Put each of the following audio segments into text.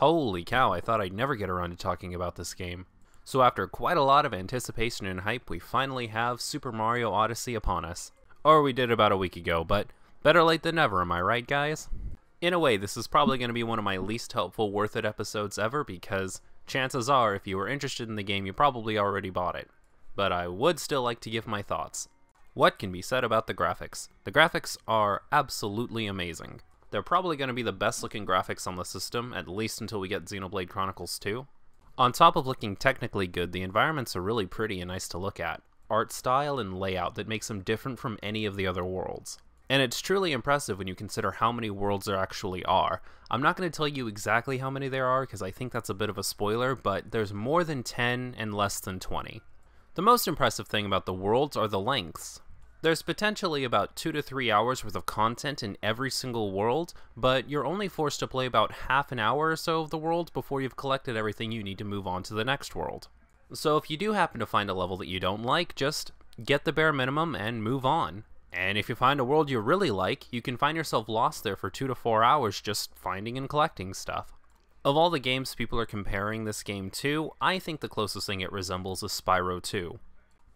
Holy cow, I thought I'd never get around to talking about this game. So after quite a lot of anticipation and hype, we finally have Super Mario Odyssey upon us. Or we did about a week ago, but better late than never, am I right, guys? In a way, this is probably going to be one of my least helpful worth it episodes ever, because chances are, if you were interested in the game, you probably already bought it. But I would still like to give my thoughts. What can be said about the graphics? The graphics are absolutely amazing. They're probably going to be the best looking graphics on the system, at least until we get Xenoblade Chronicles 2. On top of looking technically good, the environments are really pretty and nice to look at. Art style and layout that makes them different from any of the other worlds. And it's truly impressive when you consider how many worlds there actually are. I'm not going to tell you exactly how many there are because I think that's a bit of a spoiler, but there's more than 10 and less than 20. The most impressive thing about the worlds are the lengths. There's potentially about 2 to 3 hours worth of content in every single world, but you're only forced to play about half an hour or so of the world before you've collected everything you need to move on to the next world. So if you do happen to find a level that you don't like, just get the bare minimum and move on. And if you find a world you really like, you can find yourself lost there for 2 to 4 hours just finding and collecting stuff. Of all the games people are comparing this game to, I think the closest thing it resembles is Spyro 2.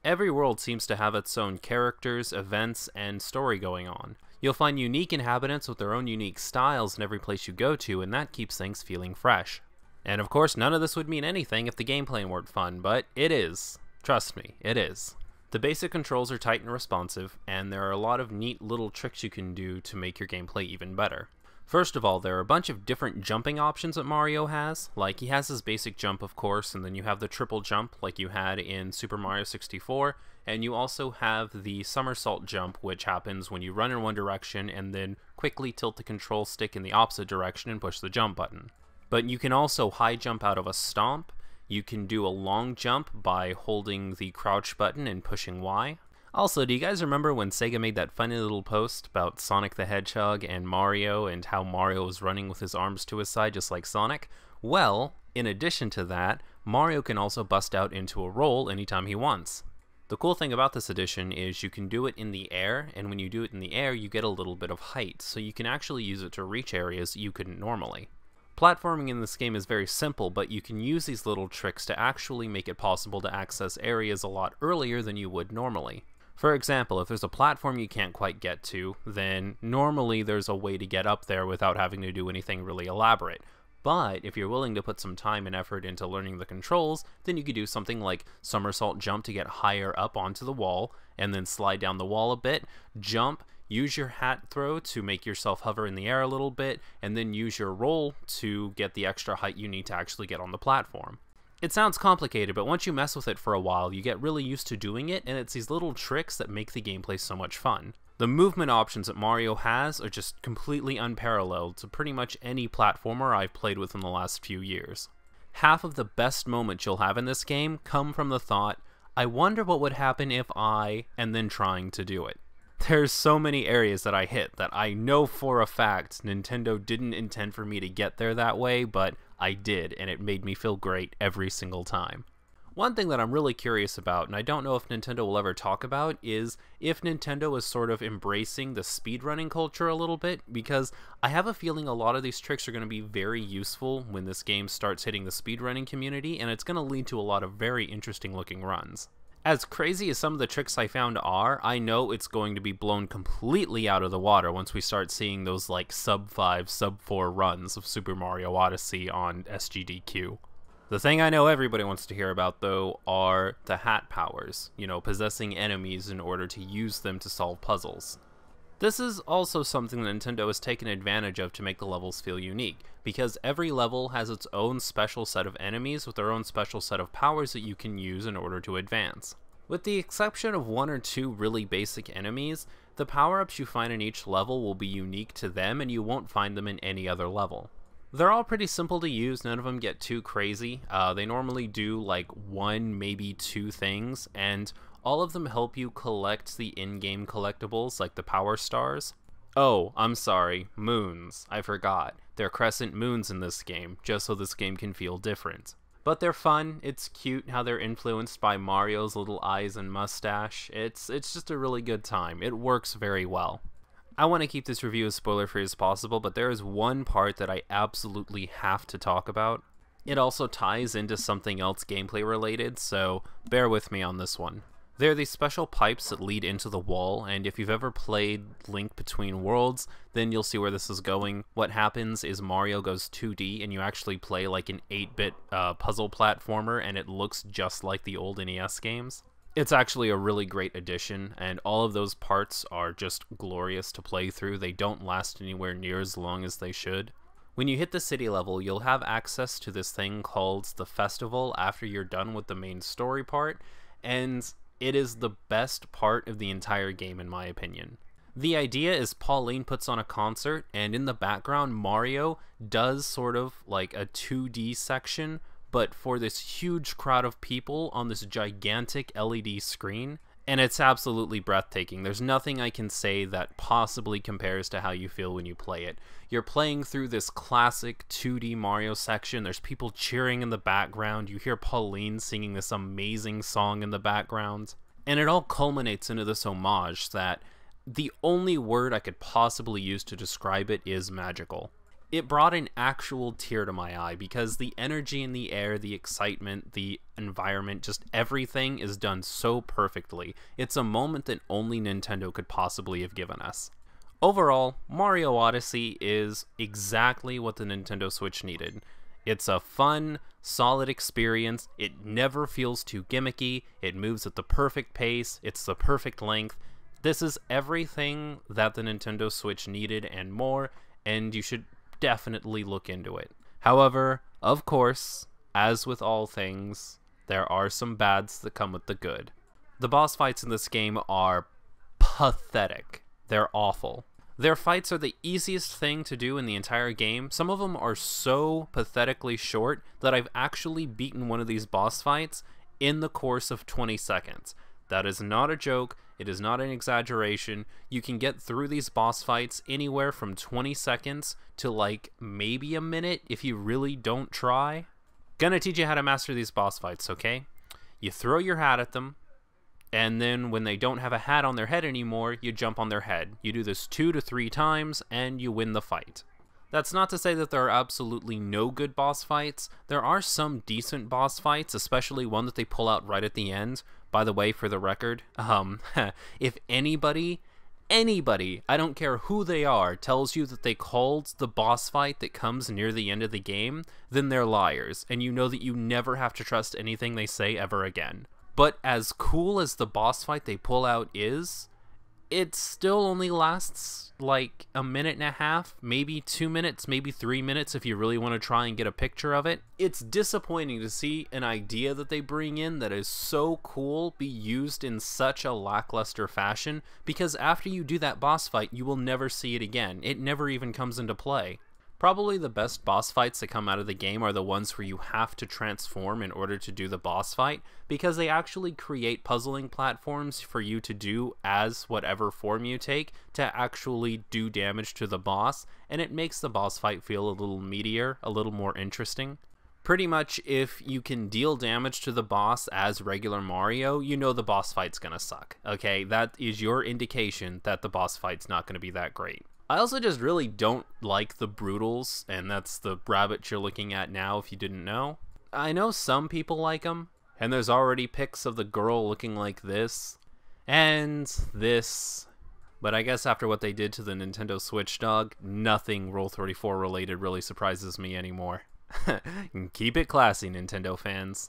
Every world seems to have its own characters, events, and story going on. You'll find unique inhabitants with their own unique styles in every place you go to, and that keeps things feeling fresh. And of course, none of this would mean anything if the gameplay weren't fun, but it is. Trust me, it is. The basic controls are tight and responsive, and there are a lot of neat little tricks you can do to make your gameplay even better. First of all, there are a bunch of different jumping options that Mario has. Like, he has his basic jump, of course, and then you have the triple jump like you had in Super Mario 64, and you also have the somersault jump, which happens when you run in one direction and then quickly tilt the control stick in the opposite direction and push the jump button. But you can also high jump out of a stomp. You can do a long jump by holding the crouch button and pushing Y. Also, do you guys remember when Sega made that funny little post about Sonic the Hedgehog and Mario and how Mario was running with his arms to his side just like Sonic? Well, in addition to that, Mario can also bust out into a roll anytime he wants. The cool thing about this edition is you can do it in the air, and when you do it in the air, you get a little bit of height, so you can actually use it to reach areas you couldn't normally. Platforming in this game is very simple, but you can use these little tricks to actually make it possible to access areas a lot earlier than you would normally. For example, if there's a platform you can't quite get to, then normally there's a way to get up there without having to do anything really elaborate. But if you're willing to put some time and effort into learning the controls, then you could do something like somersault jump to get higher up onto the wall, and then slide down the wall a bit, jump, use your hat throw to make yourself hover in the air a little bit, and then use your roll to get the extra height you need to actually get on the platform. It sounds complicated, but once you mess with it for a while, you get really used to doing it, and it's these little tricks that make the gameplay so much fun. The movement options that Mario has are just completely unparalleled to pretty much any platformer I've played with in the last few years. Half of the best moments you'll have in this game come from the thought, I wonder what would happen if I, and then trying to do it. There's so many areas that I hit that I know for a fact Nintendo didn't intend for me to get there that way, but I did, and it made me feel great every single time. One thing that I'm really curious about, and I don't know if Nintendo will ever talk about, is if Nintendo is sort of embracing the speedrunning culture a little bit, because I have a feeling a lot of these tricks are going to be very useful when this game starts hitting the speedrunning community, and it's going to lead to a lot of very interesting looking runs. As crazy as some of the tricks I found are, I know it's going to be blown completely out of the water once we start seeing those like sub-5, sub-4 runs of Super Mario Odyssey on SGDQ. The thing I know everybody wants to hear about, though, are the hat powers, possessing enemies in order to use them to solve puzzles. This is also something that Nintendo has taken advantage of to make the levels feel unique, because every level has its own special set of enemies with their own special set of powers that you can use in order to advance. With the exception of 1 or 2 really basic enemies, the power-ups you find in each level will be unique to them and you won't find them in any other level. They're all pretty simple to use, none of them get too crazy. They normally do like 1, maybe 2 things, and all of them help you collect the in-game collectibles like the power stars. Oh, I'm sorry, moons. I forgot. They're crescent moons in this game, just so this game can feel different. But they're fun, it's cute how they're influenced by Mario's little eyes and mustache. It's just a really good time. It works very well. I want to keep this review as spoiler-free as possible, but there is one part that I absolutely have to talk about. It also ties into something else gameplay related, so bear with me on this one. There are these special pipes that lead into the wall, and if you've ever played Link Between Worlds, then you'll see where this is going. What happens is Mario goes 2D, and you actually play like an 8-bit puzzle platformer, and it looks just like the old NES games. It's actually a really great addition, and all of those parts are just glorious to play through. They don't last anywhere near as long as they should. When you hit the city level, you'll have access to this thing called the festival after you're done with the main story part, and it is the best part of the entire game in my opinion. The idea is Pauline puts on a concert, and in the background Mario does sort of like a 2D section, but for this huge crowd of people on this gigantic LED screen, and it's absolutely breathtaking. There's nothing I can say that possibly compares to how you feel when you play it. You're playing through this classic 2D Mario section, there's people cheering in the background, you hear Pauline singing this amazing song in the background, and it all culminates into this homage that the only word I could possibly use to describe it is magical. It brought an actual tear to my eye because the energy in the air, the excitement, the environment, just everything is done so perfectly. It's a moment that only Nintendo could possibly have given us. Overall, Mario Odyssey is exactly what the Nintendo Switch needed. It's a fun, solid experience. It never feels too gimmicky. It moves at the perfect pace. It's the perfect length. This is everything that the Nintendo Switch needed and more, and you should definitely look into it. However, of course, as with all things, there are some bads that come with the good. The boss fights in this game are pathetic. They're awful. Their fights are the easiest thing to do in the entire game. Some of them are so pathetically short that I've actually beaten one of these boss fights in the course of 20 seconds. That is not a joke. It is not an exaggeration. You can get through these boss fights anywhere from 20 seconds to like maybe a minute if you really don't try. Gonna teach you how to master these boss fights, okay? You throw your hat at them, and then when they don't have a hat on their head anymore, you jump on their head. You do this 2 to 3 times, and you win the fight. That's not to say that there are absolutely no good boss fights. There are some decent boss fights, especially one that they pull out right at the end. By the way, for the record, if anybody, I don't care who they are, tells you that they called the boss fight that comes near the end of the game, then they're liars, and you know that you never have to trust anything they say ever again. But as cool as the boss fight they pull out is, it still only lasts like a minute and a half, maybe 2 minutes, maybe 3 minutes if you really want to try and get a picture of it. It's disappointing to see an idea that they bring in that is so cool be used in such a lackluster fashion, because after you do that boss fight, you will never see it again. It never even comes into play. Probably the best boss fights that come out of the game are the ones where you have to transform in order to do the boss fight, because they actually create puzzling platforms for you to do as whatever form you take to actually do damage to the boss, and it makes the boss fight feel a little meatier, a little more interesting. Pretty much if you can deal damage to the boss as regular Mario, you know the boss fight's gonna suck, okay? That is your indication that the boss fight's not gonna be that great. I also just really don't like the Broodals, and that's the rabbit you're looking at now if you didn't know. I know some people like them, and there's already pics of the girl looking like this, and this, but I guess after what they did to the Nintendo Switch dog, nothing Rule34 related really surprises me anymore. Keep it classy, Nintendo fans.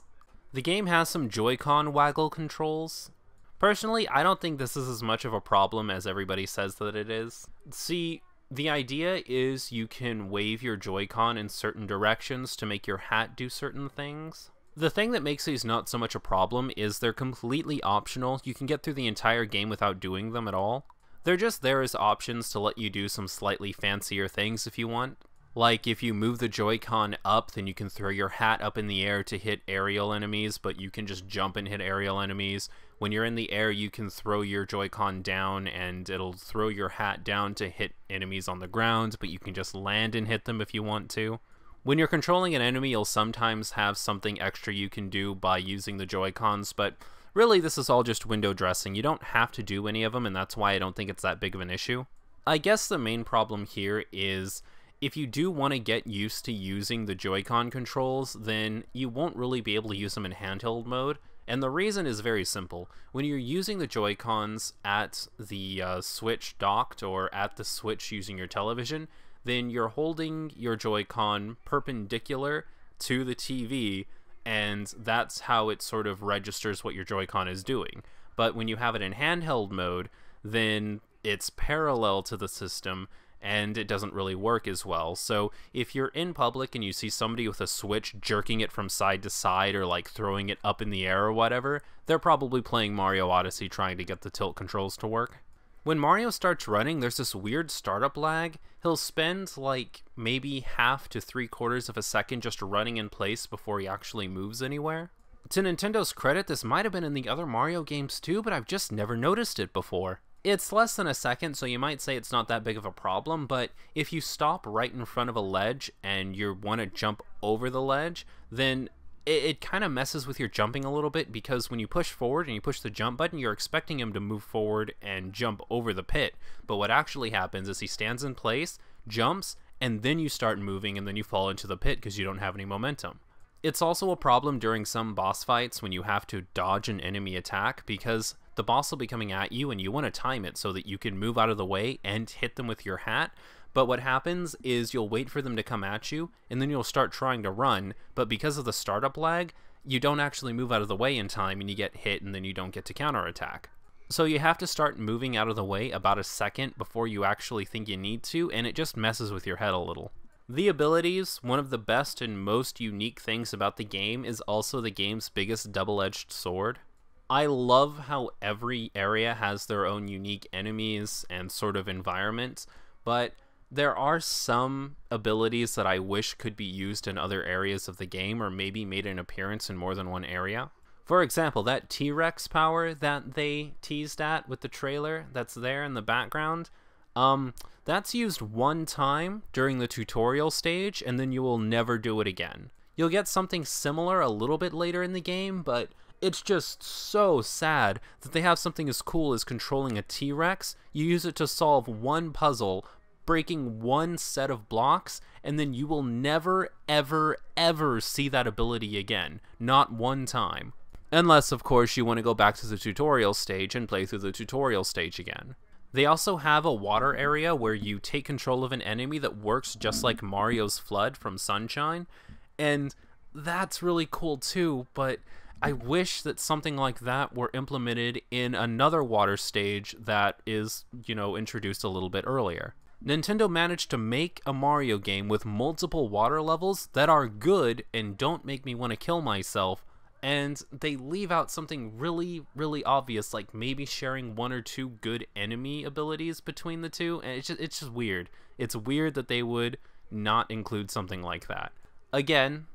The game has some Joy-Con waggle controls. Personally, I don't think this is as much of a problem as everybody says that it is. See, the idea is you can wave your Joy-Con in certain directions to make your hat do certain things. The thing that makes these not so much a problem is they're completely optional. You can get through the entire game without doing them at all. They're just there as options to let you do some slightly fancier things if you want. Like, if you move the Joy-Con up, then you can throw your hat up in the air to hit aerial enemies, but you can just jump and hit aerial enemies. When you're in the air, you can throw your Joy-Con down, and it'll throw your hat down to hit enemies on the ground, but you can just land and hit them if you want to. When you're controlling an enemy, you'll sometimes have something extra you can do by using the Joy-Cons, but really this is all just window dressing. You don't have to do any of them, and that's why I don't think it's that big of an issue. I guess the main problem here is if you do want to get used to using the Joy-Con controls, then you won't really be able to use them in handheld mode. And the reason is very simple. When you're using the Joy-Cons at the Switch docked or at the Switch using your television, then you're holding your Joy-Con perpendicular to the TV, and that's how it sort of registers what your Joy-Con is doing. But when you have it in handheld mode, then it's parallel to the system, and it doesn't really work as well. So if you're in public and you see somebody with a Switch jerking it from side to side or like throwing it up in the air or whatever, they're probably playing Mario Odyssey trying to get the tilt controls to work. When Mario starts running, there's this weird startup lag. He'll spend like maybe half to 3/4 of a second just running in place before he actually moves anywhere. To Nintendo's credit, this might have been in the other Mario games too, but I've just never noticed it before. It's less than a second, so you might say it's not that big of a problem, but if you stop right in front of a ledge and you want to jump over the ledge, then it kind of messes with your jumping a little bit, because when you push forward and you push the jump button, you're expecting him to move forward and jump over the pit. But what actually happens is he stands in place, jumps, and then you start moving, and then you fall into the pit because you don't have any momentum. It's also a problem during some boss fights when you have to dodge an enemy attack, because the boss will be coming at you and you want to time it so that you can move out of the way and hit them with your hat. But what happens is you'll wait for them to come at you, and then you'll start trying to run, but because of the startup lag, you don't actually move out of the way in time, and you get hit, and then you don't get to counterattack. So you have to start moving out of the way about a second before you actually think you need to, and it just messes with your head a little. The abilities, one of the best and most unique things about the game, is also the game's biggest double-edged sword. I love how every area has their own unique enemies and sort of environment, but there are some abilities that I wish could be used in other areas of the game, or maybe made an appearance in more than one area. For example, that T-Rex power that they teased at with the trailer that's there in the background, that's used one time during the tutorial stage, and then you will never do it again. You'll get something similar a little bit later in the game, but it's just so sad that they have something as cool as controlling a T-Rex. You use it to solve one puzzle, breaking one set of blocks, and then you will never, ever, ever see that ability again. Not one time. Unless, of course, you want to go back to the tutorial stage and play through the tutorial stage again. They also have a water area where you take control of an enemy that works just like Mario's Flood from Sunshine, and that's really cool too, but I wish that something like that were implemented in another water stage that is, introduced a little bit earlier. Nintendo managed to make a Mario game with multiple water levels that are good and don't make me want to kill myself, and they leave out something really, really obvious, like maybe sharing one or two good enemy abilities between the two, and it's just weird. It's weird that they would not include something like that. Again,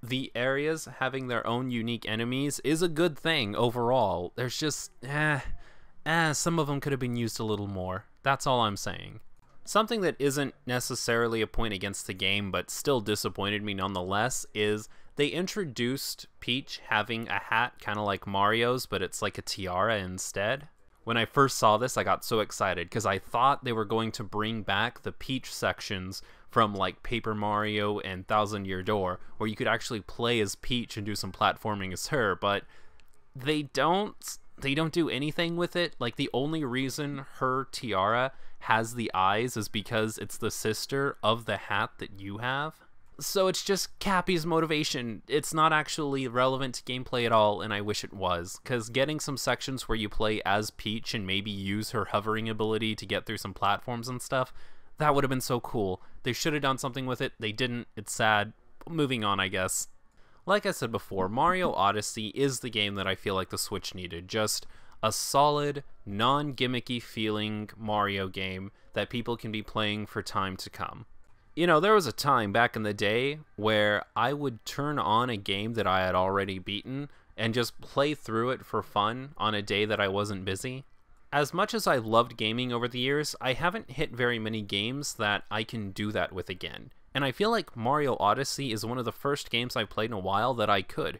the areas having their own unique enemies is a good thing overall. There's just, some of them could have been used a little more. That's all I'm saying. Something that isn't necessarily a point against the game, but still disappointed me nonetheless, is they introduced Peach having a hat kind of like Mario's, but it's like a tiara instead. When I first saw this, I got so excited because I thought they were going to bring back the Peach sections from like Paper Mario and Thousand Year Door, where you could actually play as Peach and do some platforming as her, but they don't do anything with it. Like, the only reason her tiara has the eyes is because it's the sister of the hat that you have. So it's just Cappy's motivation. It's not actually relevant to gameplay at all, and I wish it was, because getting some sections where you play as Peach and maybe use her hovering ability to get through some platforms and stuff, that would have been so cool. They should have done something with it. They didn't. It's sad. Moving on, I guess. Like I said before, Mario Odyssey is the game that I feel like the Switch needed. Just a solid, non-gimmicky feeling Mario game that people can be playing for time to come. There was a time back in the day where I would turn on a game that I had already beaten and just play through it for fun on a day that I wasn't busy. As much as I've loved gaming over the years, I haven't hit very many games that I can do that with again. And I feel like Mario Odyssey is one of the first games I've played in a while that I could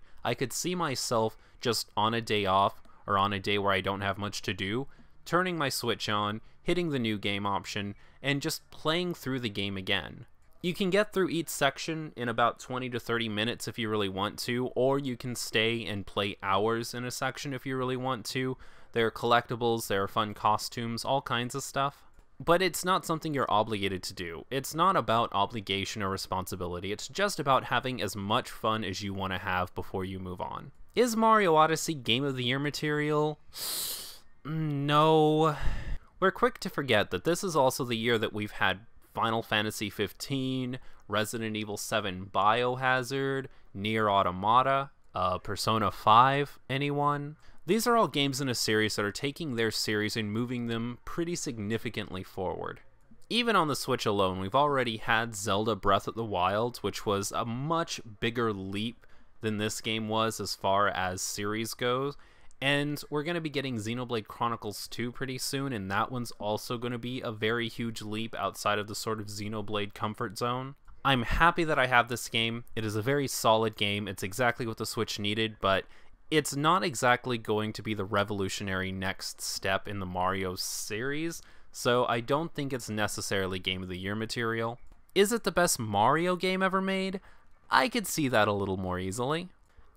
see myself just on a day off or on a day where I don't have much to do, turning my Switch on, hitting the new game option, and just playing through the game again. You can get through each section in about 20 to 30 minutes if you really want to, or you can stay and play hours in a section if you really want to. There are collectibles, there are fun costumes, all kinds of stuff. But it's not something you're obligated to do. It's not about obligation or responsibility. It's just about having as much fun as you want to have before you move on. Is Mario Odyssey Game of the Year material? No. We're quick to forget that this is also the year that we've had Final Fantasy 15, Resident Evil 7 Biohazard, Nier Automata, Persona 5, anyone? These are all games in a series that are taking their series and moving them pretty significantly forward. Even on the Switch alone, we've already had Zelda Breath of the Wild, which was a much bigger leap than this game was as far as series goes, and we're going to be getting Xenoblade Chronicles 2 pretty soon, and that one's also going to be a very huge leap outside of the sort of Xenoblade comfort zone. I'm happy that I have this game. It is a very solid game. It's exactly what the Switch needed, but it's not exactly going to be the revolutionary next step in the Mario series, so I don't think it's necessarily Game of the Year material. Is it the best Mario game ever made? I could see that a little more easily.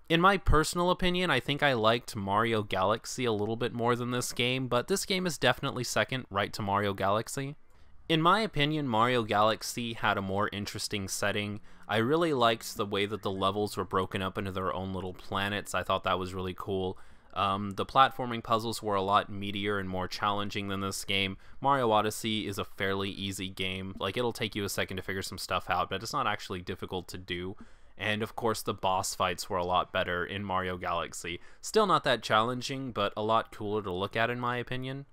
In my personal opinion, I think I liked Mario Galaxy a little bit more than this game, but this game is definitely second, right to Mario Galaxy. In my opinion, Mario Galaxy had a more interesting setting. I really liked the way that the levels were broken up into their own little planets. I thought that was really cool. The platforming puzzles were a lot meatier and more challenging than this game. Mario Odyssey is a fairly easy game. Like, it'll take you a second to figure some stuff out, but it's not actually difficult to do. And of course, the boss fights were a lot better in Mario Galaxy. Still not that challenging, but a lot cooler to look at in my opinion.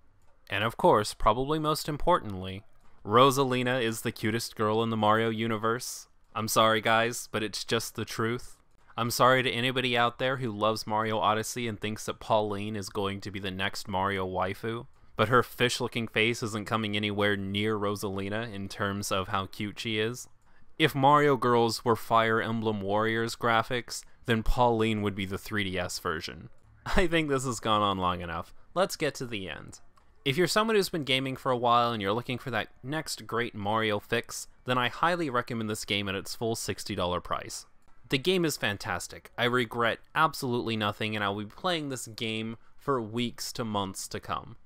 And of course, probably most importantly, Rosalina is the cutest girl in the Mario universe. I'm sorry guys, but it's just the truth. I'm sorry to anybody out there who loves Mario Odyssey and thinks that Pauline is going to be the next Mario waifu, but her fish-looking face isn't coming anywhere near Rosalina in terms of how cute she is. If Mario Girls were Fire Emblem Warriors graphics, then Pauline would be the 3DS version. I think this has gone on long enough. Let's get to the end. If you're someone who's been gaming for a while and you're looking for that next great Mario fix, then I highly recommend this game at its full $60 price. The game is fantastic. I regret absolutely nothing, and I'll be playing this game for weeks to months to come.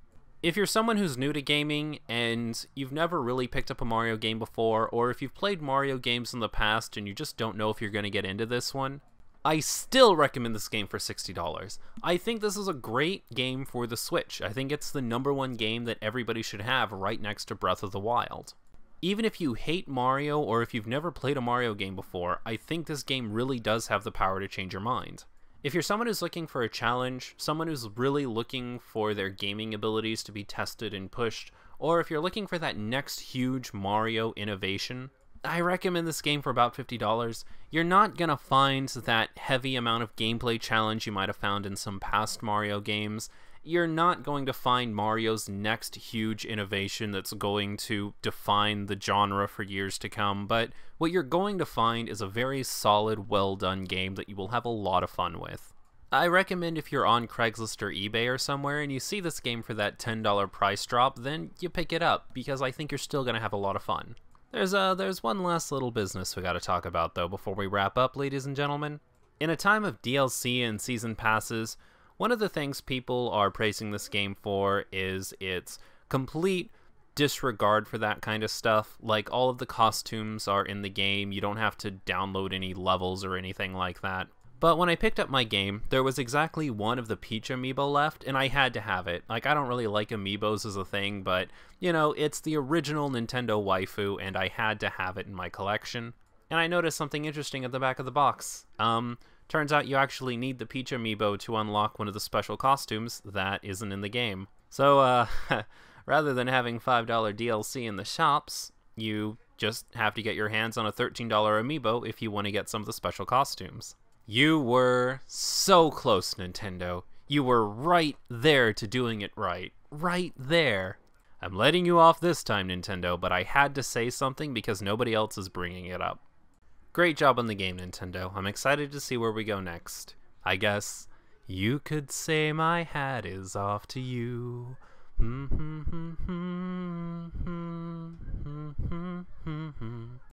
If you're someone who's new to gaming and you've never really picked up a Mario game before, or if you've played Mario games in the past and you just don't know if you're going to get into this one, I still recommend this game for $60. I think this is a great game for the Switch. I think it's the #1 game that everybody should have right next to Breath of the Wild. Even if you hate Mario or if you've never played a Mario game before, I think this game really does have the power to change your mind. If you're someone who's looking for a challenge, someone who's really looking for their gaming abilities to be tested and pushed, or if you're looking for that next huge Mario innovation, I recommend this game for about $50. You're not gonna find that heavy amount of gameplay challenge you might have found in some past Mario games. You're not going to find Mario's next huge innovation that's going to define the genre for years to come, but what you're going to find is a very solid, well-done game that you will have a lot of fun with. I recommend if you're on Craigslist or eBay or somewhere and you see this game for that $10 price drop, then you pick it up, because I think you're still going to have a lot of fun. There's one last little business we gotta talk about though before we wrap up, ladies and gentlemen. In a time of DLC and season passes, one of the things people are praising this game for is its complete disregard for that kind of stuff. Like, all of the costumes are in the game, you don't have to download any levels or anything like that. But when I picked up my game, there was exactly one of the Peach amiibo left, and I had to have it. Like, I don't really like amiibos as a thing, but, you know, it's the original Nintendo waifu, and I had to have it in my collection. And I noticed something interesting at the back of the box. Turns out you actually need the Peach amiibo to unlock one of the special costumes that isn't in the game. So, rather than having $5 DLC in the shops, you just have to get your hands on a $13 amiibo if you want to get some of the special costumes. You were so close, Nintendo. You were right there to doing it right. Right there. I'm letting you off this time, Nintendo, but I had to say something because nobody else is bringing it up. Great job on the game, Nintendo. I'm excited to see where we go next. I guess you could say my hat is off to you.